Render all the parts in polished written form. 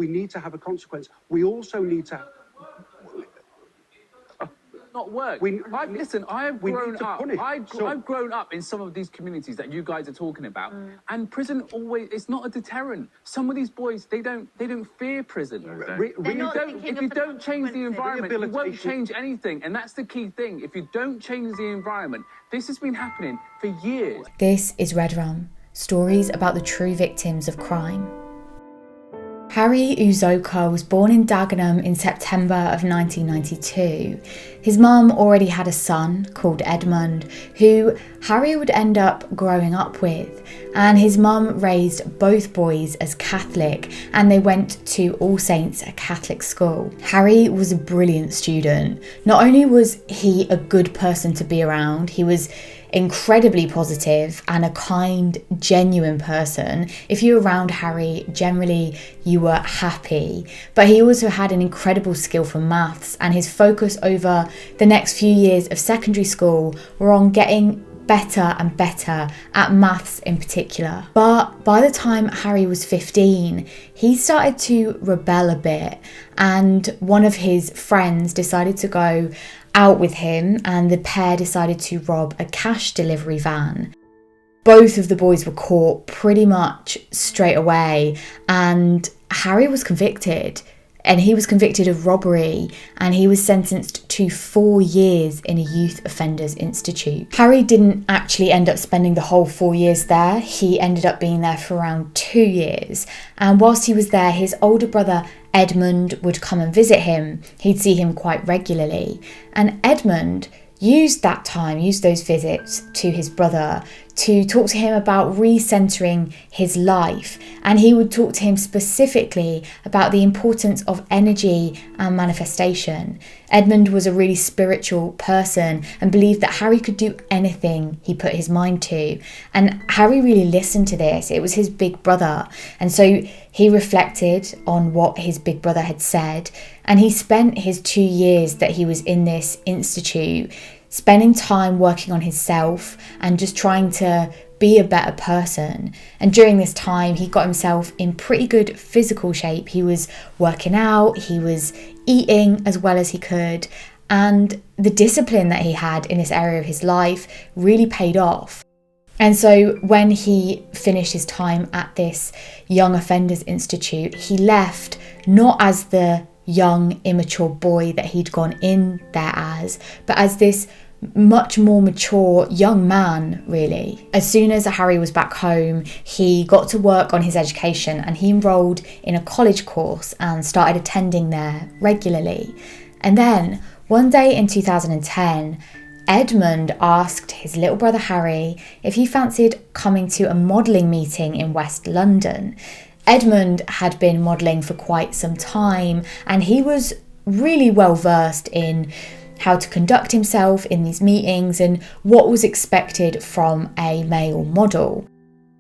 We need to have a consequence. We also need to... Not work. Listen, I've grown up. I've grown up in some of these communities that you guys are talking about, and prison it's not a deterrent. Some of these boys, they don't fear prison. If you don't change the environment, you won't change anything, and that's the key thing. If you don't change the environment, this has been happening for years. This is Red Rum, stories about the true victims of crime. Harry Uzoka was born in Dagenham in September of 1992. His mum already had a son called Edmund, who Harry would end up growing up with, and his mum raised both boys as Catholic, and they went to All Saints, a Catholic school. Harry was a brilliant student. Not only was he a good person to be around, he was incredibly positive and a kind, genuine person. If you were around Harry, generally you were happy. But he also had an incredible skill for maths, and his focus over the next few years of secondary school were on getting better and better at maths in particular. But by the time Harry was 15, he started to rebel a bit, and one of his friends decided to go out with him, and the pair decided to rob a cash delivery van. Both of the boys were caught pretty much straight away, and Harry was convicted. And he was convicted of robbery, and he was sentenced to 4 years in a youth offenders institute. Harry didn't actually end up spending the whole 4 years there. He ended up being there for around 2 years. And whilst he was there, his older brother Edmund would come and visit him. He'd see him quite regularly. And Edmund used those visits to his brother to talk to him about recentering his life, and he would talk to him specifically about the importance of energy and manifestation. Edmund was a really spiritual person and believed that Harry could do anything he put his mind to, and Harry really listened to this. It was his big brother, and so he reflected on what his big brother had said, and he spent his 2 years that he was in this institute spending time working on himself and just trying to be a better person. And during this time, he got himself in pretty good physical shape. He was working out, he was eating as well as he could, and the discipline that he had in this area of his life really paid off. And so when he finished his time at this Young Offenders Institute, he left not as the young, immature boy that he'd gone in there as, but as this much more mature young man, really. As soon as Harry was back home, he got to work on his education, and he enrolled in a college course and started attending there regularly. And then one day in 2010, Edmund asked his little brother Harry if he fancied coming to a modelling meeting in West London. Edmund had been modelling for quite some time, and he was really well versed in how to conduct himself in these meetings and what was expected from a male model.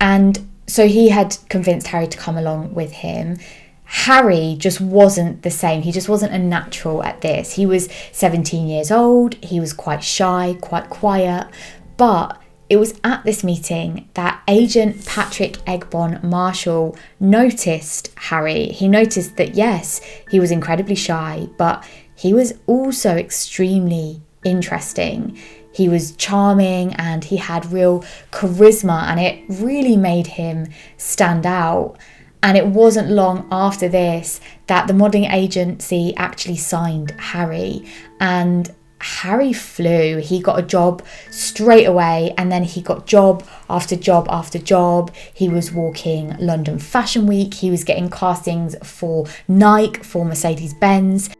And so he had convinced Harry to come along with him. Harry just wasn't the same. He just wasn't a natural at this. He was 17 years old. He was quite shy, quite quiet, but it was at this meeting that Agent Patrick Egbon Marshall noticed Harry. He noticed that, yes, he was incredibly shy, but he was also extremely interesting. He was charming and he had real charisma, and it really made him stand out. And it wasn't long after this that the modelling agency actually signed Harry, and Harry flew. He got a job straight away, and then he got job after job after job. He was walking London Fashion Week, he was getting castings for Nike, for Mercedes-Benz.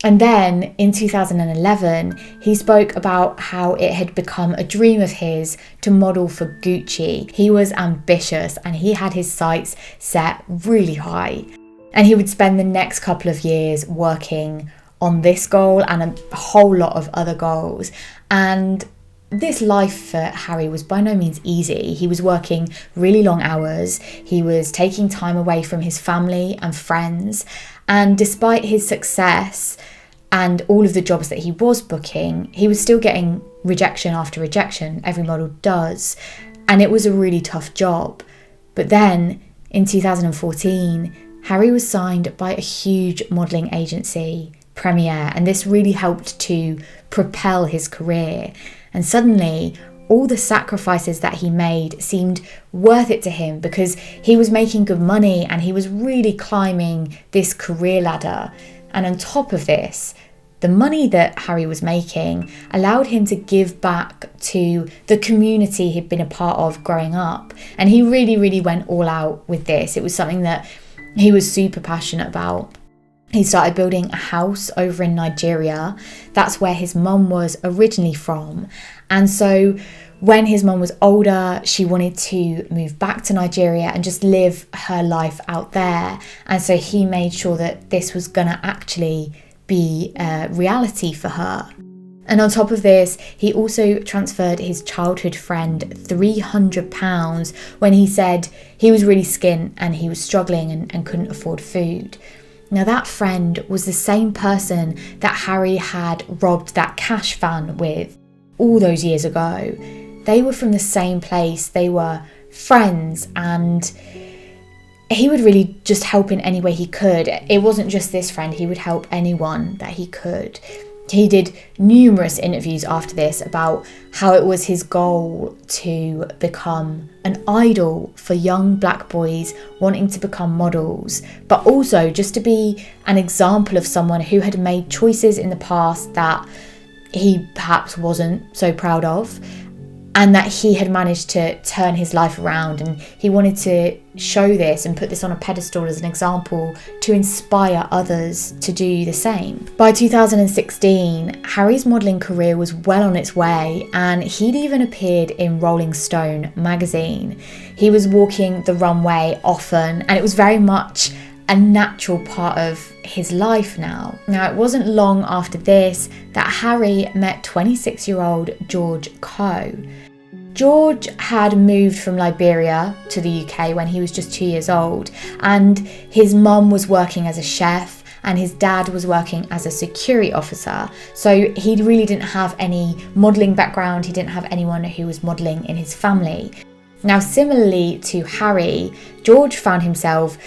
And then in 2011, he spoke about how it had become a dream of his to model for Gucci. He was ambitious and he had his sights set really high. And he would spend the next couple of years working on this goal and a whole lot of other goals. And this life for Harry was by no means easy. He was working really long hours. He was taking time away from his family and friends. And despite his success and all of the jobs that he was booking, he was still getting rejection after rejection. Every model does. And it was a really tough job. But then in 2014, Harry was signed by a huge modelling agency, Premier, and this really helped to propel his career. And suddenly, all the sacrifices that he made seemed worth it to him because he was making good money and he was really climbing this career ladder. And on top of this, the money that Harry was making allowed him to give back to the community he'd been a part of growing up. And he really, really went all out with this. It was something that he was super passionate about. He started building a house over in Nigeria. That's where his mum was originally from. And so when his mum was older, she wanted to move back to Nigeria and just live her life out there. And so he made sure that this was going to actually be a reality for her. And on top of this, he also transferred his childhood friend £300 when he said he was really skint and he was struggling and couldn't afford food. Now that friend was the same person that Harry had robbed that cash van with all those years ago. They were from the same place, they were friends, and he would really just help in any way he could. It wasn't just this friend, he would help anyone that he could. He did numerous interviews after this about how it was his goal to become an idol for young black boys wanting to become models, but also just to be an example of someone who had made choices in the past that he perhaps wasn't so proud of, and that he had managed to turn his life around. And he wanted to show this and put this on a pedestal as an example to inspire others to do the same. By 2016, Harry's modelling career was well on its way, and he'd even appeared in Rolling Stone magazine. He was walking the runway often, and it was very much a natural part of his life now. Now, it wasn't long after this that Harry met 26-year-old George Coe. George had moved from Liberia to the UK when he was just 2 years old, and his mum was working as a chef and his dad was working as a security officer. So he really didn't have any modelling background, he didn't have anyone who was modelling in his family. Now, similarly to Harry, George found himself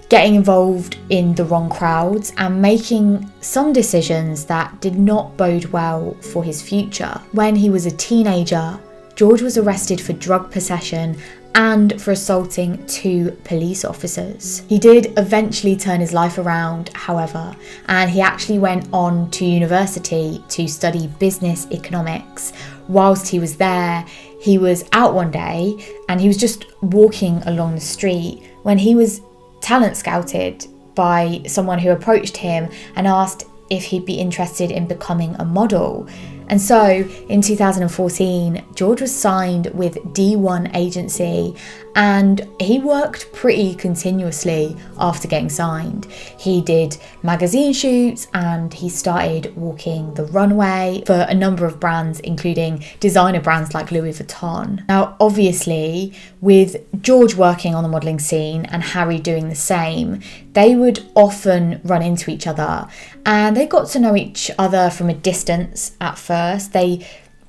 getting involved in the wrong crowds and making some decisions that did not bode well for his future. When he was a teenager, George was arrested for drug possession and for assaulting 2 police officers. He did eventually turn his life around, however, and he actually went on to university to study business economics. Whilst he was there, he was out one day and he was just walking along the street when he was talent scouted by someone who approached him and asked if he'd be interested in becoming a model. And so in 2014, George was signed with D1 Agency, and he worked pretty continuously after getting signed. He did magazine shoots and he started walking the runway for a number of brands, including designer brands like Louis Vuitton. Now, obviously, with George working on the modelling scene and Harry doing the same, they would often run into each other, and they got to know each other from a distance at first. They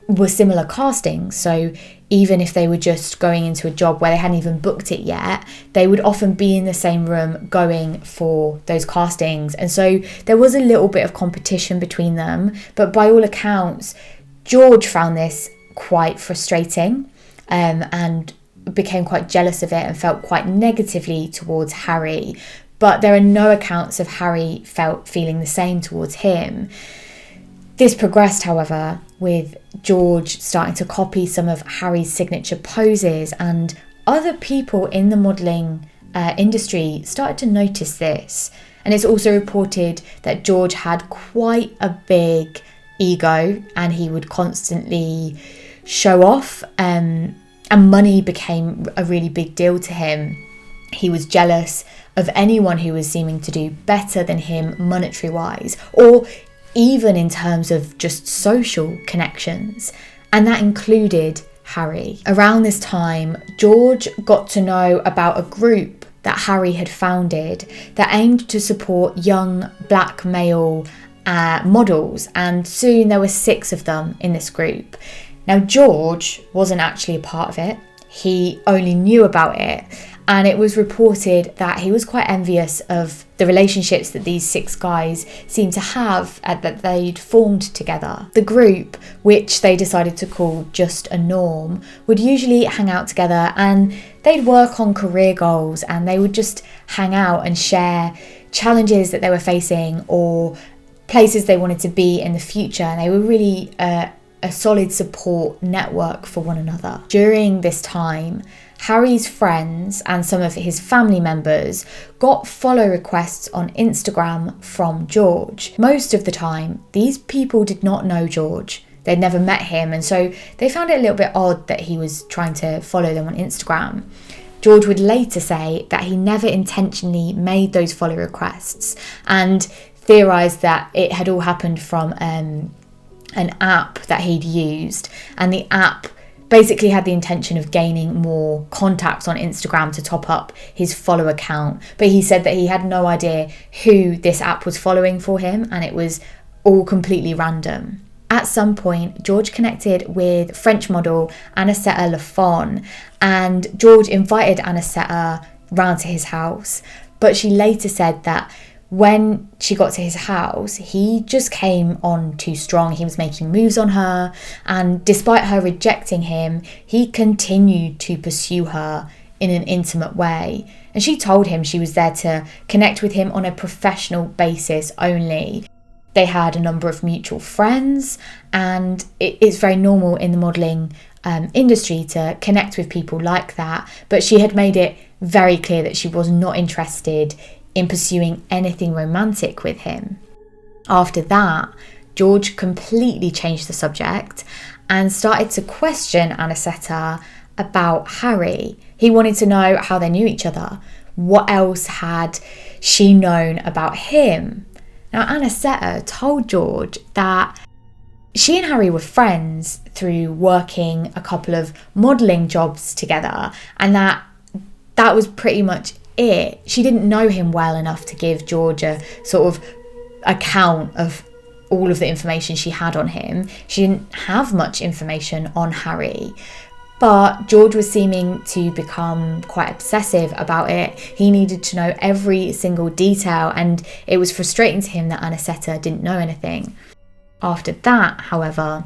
were similar castings, so even if they were just going into a job where they hadn't even booked it yet, they would often be in the same room going for those castings. And so there was a little bit of competition between them, but by all accounts, George found this quite frustrating and became quite jealous of it and felt quite negatively towards Harry. But there are no accounts of Harry feeling the same towards him. This progressed, however, with George starting to copy some of Harry's signature poses, and other people in the modelling industry started to notice this. And it's also reported that George had quite a big ego and he would constantly show off, and money became a really big deal to him. He was jealous of anyone who was seeming to do better than him monetary-wise, or even in terms of just social connections, and that included Harry. Around this time, George got to know about a group that Harry had founded that aimed to support young black male models, and soon there were 6 of them in this group. Now, George wasn't actually a part of it. He only knew about it, And it was reported that he was quite envious of the relationships that these 6 guys seemed to have that they'd formed together. The group, which they decided to call Just a Norm, would usually hang out together and they'd work on career goals, and they would just hang out and share challenges that they were facing or places they wanted to be in the future. And they were really a solid support network for one another. During this time, Harry's friends and some of his family members got follow requests on Instagram from George. Most of the time, these people did not know George. They'd never met him, and so they found it a little bit odd that he was trying to follow them on Instagram. George would later say that he never intentionally made those follow requests and theorised that it had all happened from an app that he'd used, and the app basically had the intention of gaining more contacts on Instagram to top up his follow account. But he said that he had no idea who this app was following for him, and it was all completely random. At some point, George connected with French model Anicetta Lafon, and George invited Anicetta round to his house. But she later said that when she got to his house, he just came on too strong. He was making moves on her, and despite her rejecting him, he continued to pursue her in an intimate way. And she told him she was there to connect with him on a professional basis only. They had a number of mutual friends, and it's very normal in the modelling industry to connect with people like that. But she had made it very clear that she was not interested in pursuing anything romantic with him. After that, George completely changed the subject and started to question Anicetta about Harry. He wanted to know how they knew each other. What else had she known about him? Now, Anicetta told George that she and Harry were friends through working a couple of modelling jobs together, and that was pretty much it. She didn't know him well enough to give George a sort of account of all of the information she had on him. She didn't have much information on Harry, but George was seeming to become quite obsessive about it. He needed to know every single detail, and it was frustrating to him that Anicetta didn't know anything. After that, however,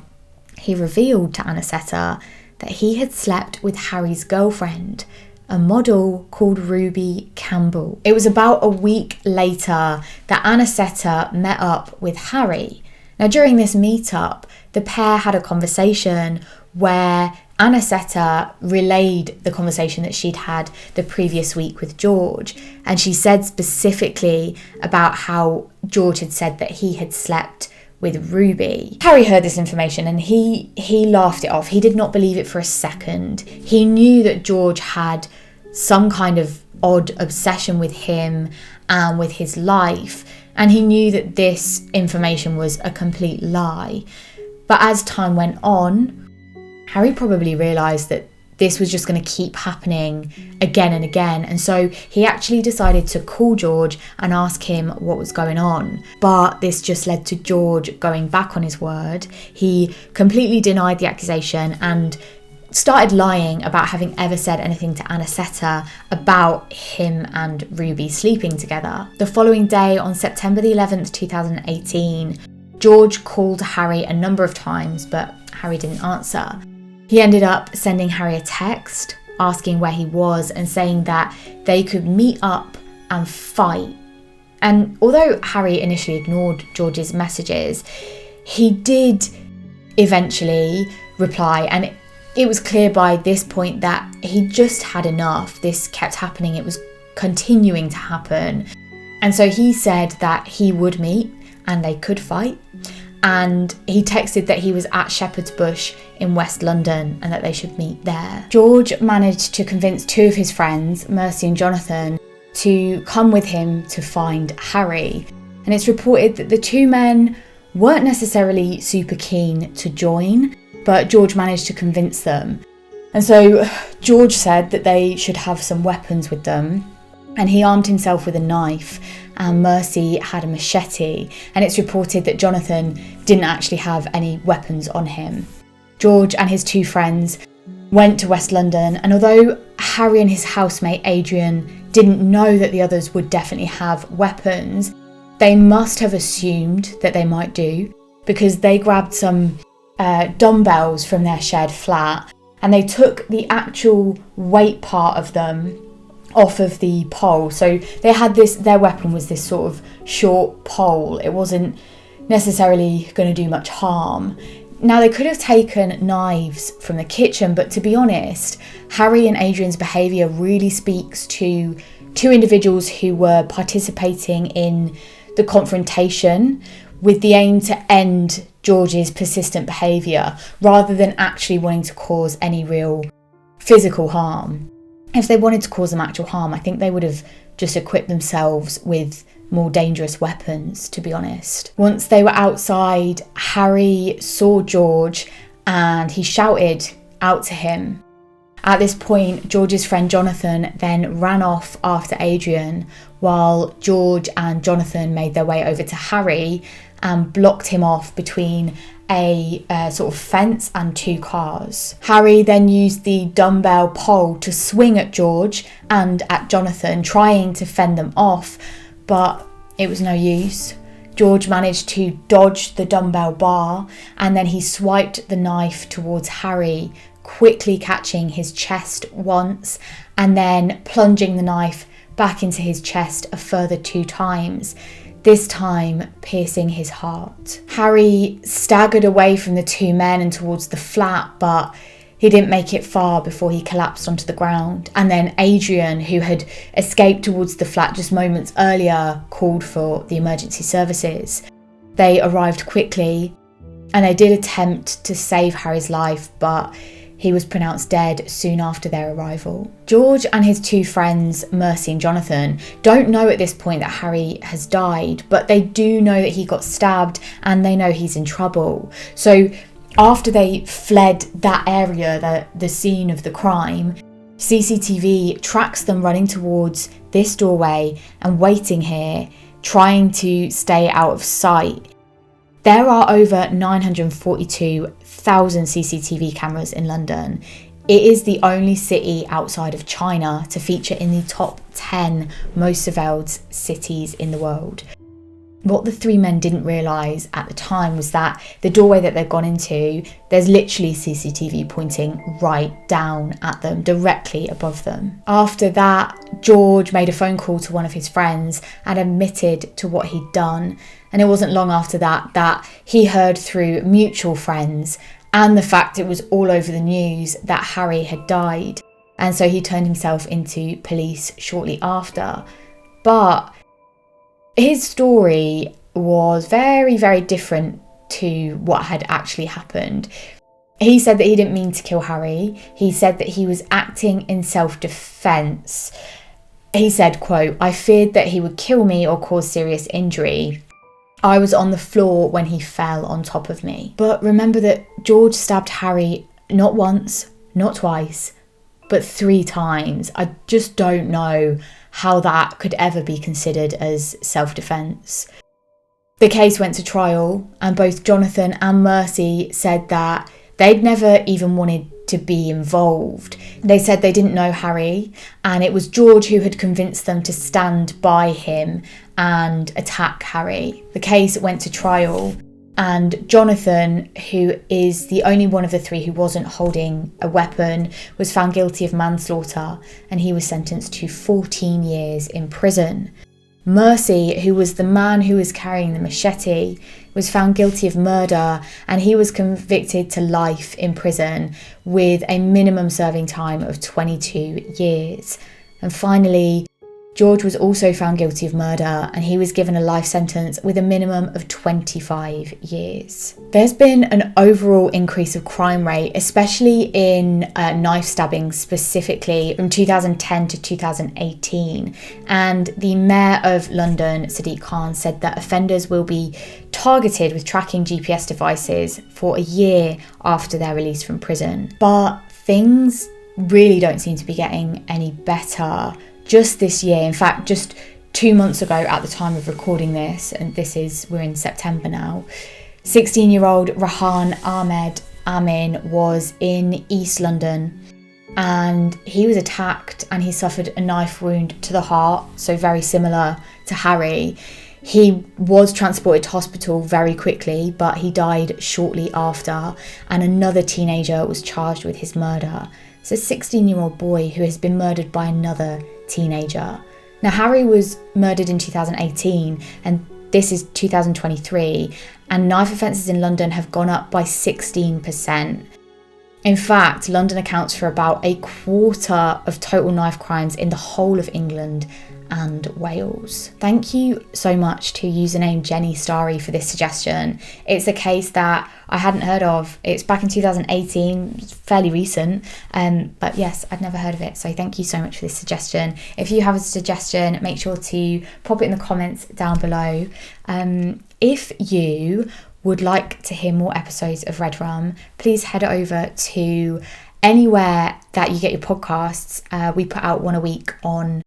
he revealed to Anicetta that he had slept with Harry's girlfriend, a model called Ruby Campbell. It was about a week later that Anicetta met up with Harry. Now, during this meetup, the pair had a conversation where Anicetta relayed the conversation that she'd had the previous week with George, and she said specifically about how George had said that he had slept with Ruby. Harry heard this information and he laughed it off. He did not believe it for a second. He knew that George had some kind of odd obsession with him and with his life, and he knew that this information was a complete lie. But as time went on, Harry probably realised that this was just going to keep happening again and again, and so he actually decided to call George and ask him what was going on. But this just led to George going back on his word. He completely denied the accusation and started lying about having ever said anything to Anicetta about him and Ruby sleeping together. The following day, on September the 11th, 2018, George called Harry a number of times, but Harry didn't answer. He ended up sending Harry a text asking where he was and saying that they could meet up and fight. And although Harry initially ignored George's messages, he did eventually reply, and it was clear by this point that he just had enough. This kept happening. It was continuing to happen. And so he said that he would meet and they could fight. And he texted that he was at Shepherd's Bush in West London and that they should meet there. George managed to convince 2 of his friends, Mercy and Jonathan, to come with him to find Harry. And it's reported that the 2 men weren't necessarily super keen to join, but George managed to convince them. And so George said that they should have some weapons with them, and he armed himself with a knife, and Mercy had a machete, and it's reported that Jonathan didn't actually have any weapons on him. George and his 2 friends went to West London, and although Harry and his housemate Adrian didn't know that the others would definitely have weapons, they must have assumed that they might do, because they grabbed some dumbbells from their shared flat and they took the actual weight part of them off of the pole. So they had their weapon was this sort of short pole. It wasn't necessarily going to do much harm. Now, they could have taken knives from the kitchen, but to be honest, Harry and Adrian's behaviour really speaks to two individuals who were participating in the confrontation with the aim to end George's persistent behaviour rather than actually wanting to cause any real physical harm. If they wanted to cause them actual harm, I think they would have just equipped themselves with more dangerous weapons, to be honest. Once they were outside, Harry saw George and he shouted out to him. At this point, George's friend Jonathan then ran off after Adrian, while George and Jonathan made their way over to Harry and blocked him off between a sort of fence and two cars. Harry then used the dumbbell pole to swing at George and at Jonathan, trying to fend them off, but it was no use. George managed to dodge the dumbbell bar, and then he swiped the knife towards Harry, quickly catching his chest once and then plunging the knife back into his chest a further 2 times, this time piercing his heart. Harry staggered away from the 2 men and towards the flat, but he didn't make it far before he collapsed onto the ground. And then Adrian, who had escaped towards the flat just moments earlier, called for the emergency services. They arrived quickly and they did attempt to save Harry's life, but he was pronounced dead soon after their arrival. George and his 2 friends, Mercy and Jonathan, don't know at this point that Harry has died, but they do know that he got stabbed and they know he's in trouble. So after they fled that area, the scene of the crime, CCTV tracks them running towards this doorway and waiting here, trying to stay out of sight. There are over 942,000 CCTV cameras in London. It is the only city outside of China to feature in the top 10 most surveilled cities in the world. What the 3 men didn't realise at the time was that the doorway that they've gone into, there's literally CCTV pointing right down at them, directly above them. After that, George made a phone call to one of his friends and admitted to what he'd done. And it wasn't long after that he heard through mutual friends and the fact it was all over the news that Harry had died. And so he turned himself into police shortly after. But his story was very, very different to what had actually happened. He said that he didn't mean to kill Harry. He said that he was acting in self-defense. He said, quote, "I feared that he would kill me or cause serious injury. I was on the floor when he fell on top of me." But remember that George stabbed Harry not once, not twice, but 3 times. I just don't know how that could ever be considered as self-defense. The case went to trial, and both Jonathan and Mercy said that they'd never even wanted to be involved. They said they didn't know Harry, and it was George who had convinced them to stand by him and attack Harry. The case went to trial, and Jonathan, who is the only one of the 3 who wasn't holding a weapon, was found guilty of manslaughter, and he was sentenced to 14 years in prison. Mercy, who was the man who was carrying the machete, was found guilty of murder, and he was convicted to life in prison with a minimum serving time of 22 years. And finally, George was also found guilty of murder, and he was given a life sentence with a minimum of 25 years. There's been an overall increase of crime rate, especially in knife stabbings specifically, from 2010 to 2018. And the Mayor of London, Sadiq Khan, said that offenders will be targeted with tracking GPS devices for a year after their release from prison. But things really don't seem to be getting any better. Just this year, in fact, just 2 months ago at the time of recording this, and we're in September now, 16-year-old Rahan Ahmed Amin was in East London, and he was attacked and he suffered a knife wound to the heart, so very similar to Harry. He was transported to hospital very quickly, but he died shortly after, and another teenager was charged with his murder. It's a 16-year-old boy who has been murdered by another teenager. Now, Harry was murdered in 2018, and this is 2023, and knife offences in London have gone up by 16%. In fact, London accounts for about a quarter of total knife crimes in the whole of England and Wales. Thank you so much to username Jenny Starry for this suggestion. It's a case that I hadn't heard of. It's back in 2018, it's fairly recent, but yes, I'd never heard of it, so thank you so much for this suggestion. If you have a suggestion, make sure to pop it in the comments down below. If you would like to hear more episodes of Red Rum, please head over to anywhere that you get your podcasts. We put out one a week on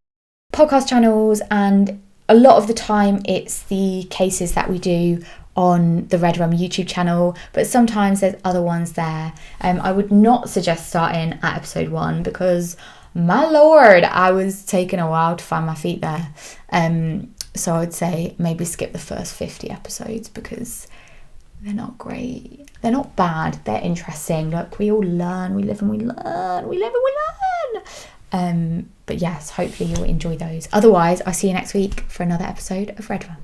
podcast channels, and a lot of the time it's the cases that we do on the Red Rum YouTube channel, but sometimes there's other ones there. I would not suggest starting at episode 1 because, my lord, I was taking a while to find my feet there. So I would say maybe skip the first 50 episodes because they're not great. They're not bad. They're interesting. Look, we all learn. We live and we learn. We live and we learn. But yes, hopefully you'll enjoy those. Otherwise, I'll see you next week for another episode of Red Rum.